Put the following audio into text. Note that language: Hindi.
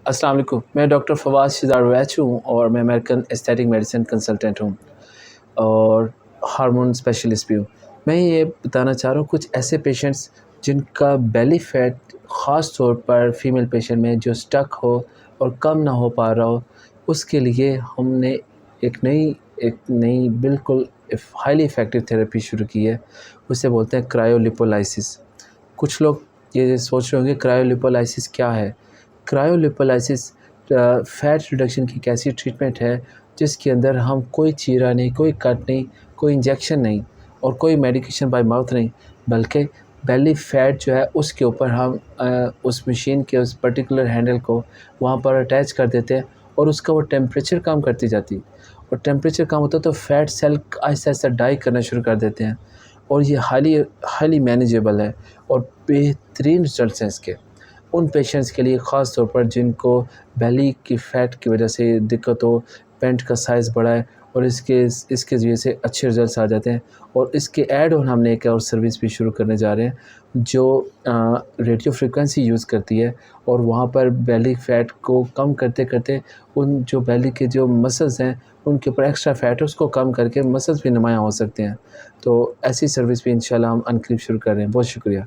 अस्सलाम वालेकुम। मैं डॉक्टर फवाद शिदार वैच हूँ और मैं अमेरिकन एस्थेटिक मेडिसिन कंसल्टेंट हूँ और हार्मोन स्पेशलिस्ट भी हूँ। मैं ये बताना चाह रहा हूँ कुछ ऐसे पेशेंट्स जिनका बेली फैट ख़ास तौर पर फीमेल पेशेंट में जो स्टक हो और कम ना हो पा रहा हो, उसके लिए हमने एक नई बिल्कुल हाईली इफ़ेक्टिव थेरेपी शुरू की है। उसे बोलते हैं क्रायोलिपोलाइसिस। कुछ लोग ये सोच रहे होंगे क्रायोलिपोलाइसिस क्या है? क्रायोलिपोलाइसिस फ़ैट रिडक्शन की एक ऐसी ट्रीटमेंट है जिसके अंदर हम कोई चीरा नहीं, कोई कट नहीं, कोई इंजेक्शन नहीं और कोई मेडिकेशन बाय माउथ नहीं, बल्कि बेली फ़ैट जो है उसके ऊपर हम उस मशीन के उस पर्टिकुलर हैंडल को वहाँ पर अटैच कर देते हैं और उसका वो टेम्परेचर कम करती जाती है और टेम्परेचर कम होता है तो फ़ैट सेल आहिस्ता-आहिस्ता डाई करना शुरू कर देते हैं और ये हाईली मैनेजेबल है और बेहतरीन रिज़ल्ट्स हैं इसके। उन पेशेंट्स के लिए ख़ास तौर पर जिनको बेली की फ़ैट की वजह से दिक्कत हो, पैंट का साइज़ बड़ा है और इसके वजह से अच्छे रिज़ल्ट्स आ जाते हैं। और इसके ऐड ऑन हमने एक और सर्विस भी शुरू करने जा रहे हैं जो रेडियो फ्रीक्वेंसी यूज़ करती है और वहाँ पर बेली फ़ैट को कम करते-करते उन जो बेली के जो मसल्स हैं उनके ऊपर एक्स्ट्रा फ़ैट है उसको कम करके मसल्स भी नुमायाँ हो सकते हैं। तो ऐसी सर्विस भी इंशाल्लाह हम अनक़रीब शुरू कर रहे हैं। बहुत शुक्रिया।